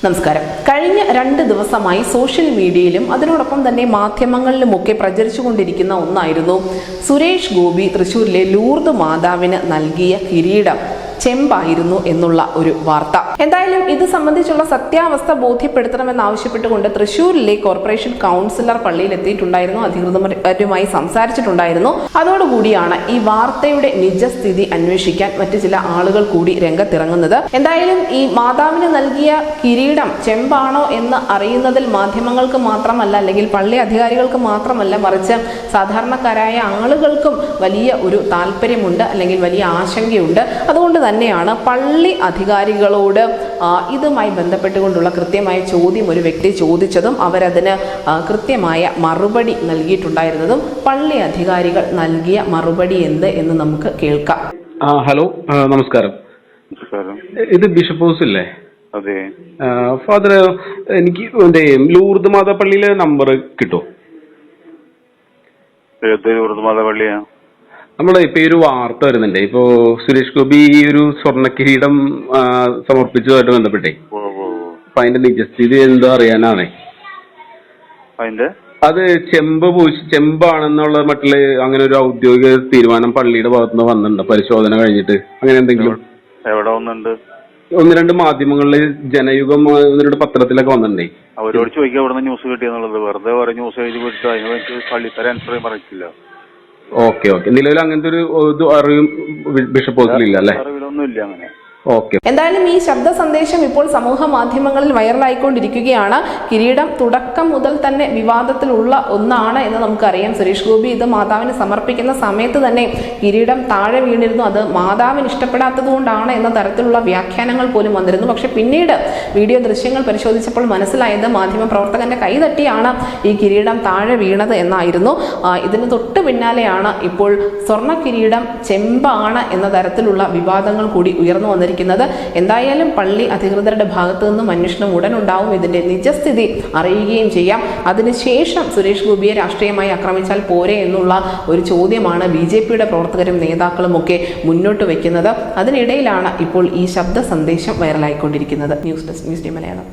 നമസ്കാരം. കഴിഞ്ഞ 2 ദിവസമായി സോഷ്യൽ മീഡിയയിലും അതിനോടൊപ്പം തന്നെ മാധ്യമങ്ങളിലുമൊക്കെ പ്രചരിച്ചുകൊണ്ടിരിക്കുന്ന ഒന്നായിരുന്നു സുരേഷ് ഗോപി തൃശ്ശൂരിലെ ലൂർദ് മാതാവിന് നൽകിയ കിരീടം ചെമ്പായിരുന്നു എന്നുള്ള ഒരു വാർത്ത. എന്തായാലും ഇത് സംബന്ധിച്ചുള്ള സത്യാവസ്ഥ ബോധ്യപ്പെടുത്തണമെന്നാവശ്യപ്പെട്ടുകൊണ്ട് തൃശ്ശൂരിലെ കോർപ്പറേഷൻ കൗൺസിലർ പള്ളിയിൽ എത്തിയിട്ടുണ്ടായിരുന്നു, അധികൃതരുമായി സംസാരിച്ചിട്ടുണ്ടായിരുന്നു. അതോടുകൂടിയാണ് ഈ വാർത്തയുടെ നിജസ്ഥിതി അന്വേഷിക്കാൻ മറ്റു ചില ആളുകൾ കൂടി രംഗത്തിറങ്ങുന്നത്. എന്തായാലും ഈ മാതാവിന് നൽകിയ കിരീടം ചെമ്പാണോ എന്ന് അറിയുന്നതിൽ മാധ്യമങ്ങൾക്ക് മാത്രമല്ല, അല്ലെങ്കിൽ പള്ളി അധികാരികൾക്ക് മാത്രമല്ല, മറിച്ച് സാധാരണക്കാരായ ആളുകൾക്കും വലിയ ഒരു താല്പര്യമുണ്ട്, അല്ലെങ്കിൽ വലിയ ആശങ്കയുണ്ട്. അതുകൊണ്ട് തന്നെയാണ് പള്ളി അധികാരികളോട് ഇതുമായി ബന്ധപ്പെട്ടുകൊണ്ടുള്ള കൃത്യമായ ചോദ്യം ഒരു വ്യക്തി ചോദിച്ചതും അവരതിന് കൃത്യമായ മറുപടി നൽകിയിട്ടുണ്ടായിരുന്നതും. പള്ളി അധികാരികൾ നൽകിയ മറുപടി എന്ത് എന്ന് നമുക്ക് കേൾക്കാം. ഹലോ, നമസ്കാരം. ഇത് ബിഷപ്പ് ഹൗസ് അല്ലേ? അതെ ഫാദർ, എനിക്ക് ലൂർദ് മാതാ പള്ളിയിലെ നമ്പർ കിട്ടുമോ? ലൂർദ് മാതാ പള്ളിയാ? നമ്മളെ ഇപ്പൊ ഒരു വാർത്ത വരുന്നുണ്ട്. ഇപ്പോ സുരേഷ് ഗോപി ഒരു സ്വർണ്ണ കിരീടം സമർപ്പിച്ചതുമായിട്ട് ബന്ധപ്പെട്ടേ, അപ്പൊ അതിന്റെ നിജസ്ഥിതി എന്തോ അറിയാനാണ്. അത് ചെമ്പാണെന്നുള്ള മറ്റുള്ള അങ്ങനെ ഒരു ഔദ്യോഗിക തീരുമാനം പള്ളിയുടെ ഭാഗത്തുനിന്ന് വന്നിട്ടുണ്ട്, പരിശോധന കഴിഞ്ഞിട്ട്. അങ്ങനെ എന്തെങ്കിലും എവിടെ വന്നിട്ടുണ്ട്? 1-2 മാധ്യമങ്ങളിൽ, ജനയുഗം 1-2 പത്രത്തിലൊക്കെ വന്നിട്ടുണ്ടേ. അവരോട് ചോദിക്കുക എവിടെ ന്യൂസ് കിട്ടിയെന്നുള്ളത്. വെറുതെ ഓരോ ന്യൂസ് എഴുതി വിട്ടു അതിനെ പള്ളിക്കാരെ ആൻസർ പറഞ്ഞിട്ടില്ല. Okay okay. നിലവിൽ അങ്ങനത്തെ ഒരു അറിവും ബിഷപ്പ് ഹൗസിലില്ല അല്ലേ? അറിവിലൊന്നും ഇല്ല അങ്ങനെ. എന്തായാലും ഈ ശബ്ദ സന്ദേശം ഇപ്പോൾ സമൂഹ മാധ്യമങ്ങളിൽ വൈറലായിക്കൊണ്ടിരിക്കുകയാണ്. കിരീടം തുടക്കം മുതൽ തന്നെ വിവാദത്തിലുള്ള ഒന്നാണ് എന്ന് നമുക്കറിയാം. സുരേഷ് ഗോപി ഇത് മാതാവിന് സമർപ്പിക്കുന്ന സമയത്ത് തന്നെ കിരീടം താഴെ വീണിരുന്നു. അത് മാതാവിന് ഇഷ്ടപ്പെടാത്തത് കൊണ്ടാണ് എന്ന തരത്തിലുള്ള വ്യാഖ്യാനങ്ങൾ പോലും വന്നിരുന്നു. പക്ഷെ പിന്നീട് വീഡിയോ ദൃശ്യങ്ങൾ പരിശോധിച്ചപ്പോൾ മനസ്സിലായത് മാധ്യമ പ്രവർത്തകന്റെ കൈതട്ടിയാണ് ഈ കിരീടം താഴെ വീണത് എന്നായിരുന്നു. ഇതിന് തൊട്ട് പിന്നാലെയാണ് ഇപ്പോൾ സ്വർണ്ണ കിരീടം ചെമ്പാണ് എന്ന തരത്തിലുള്ള വിവാദങ്ങൾ കൂടി ഉയർന്നു വന്നിരിക്കുന്നത്. എന്തായാലും പള്ളി അധികൃതരുടെ ഭാഗത്തു നിന്നും അന്വേഷണം ഉടൻ ഉണ്ടാവും. ഇതിന്റെ നിജസ്ഥിതി അറിയുകയും ചെയ്യാം. അതിനുശേഷം സുരേഷ് ഗോപിയെ രാഷ്ട്രീയമായി ആക്രമിച്ചാൽ പോരെ എന്നുള്ള ഒരു ചോദ്യമാണ് BJPയുടെ പ്രവർത്തകരും നേതാക്കളും ഒക്കെ മുന്നോട്ട് വയ്ക്കുന്നത്. അതിനിടയിലാണ് ഇപ്പോൾ ഈ ശബ്ദ സന്ദേശം വൈറലായിക്കൊണ്ടിരിക്കുന്നത്. News desk, news day Malayalam.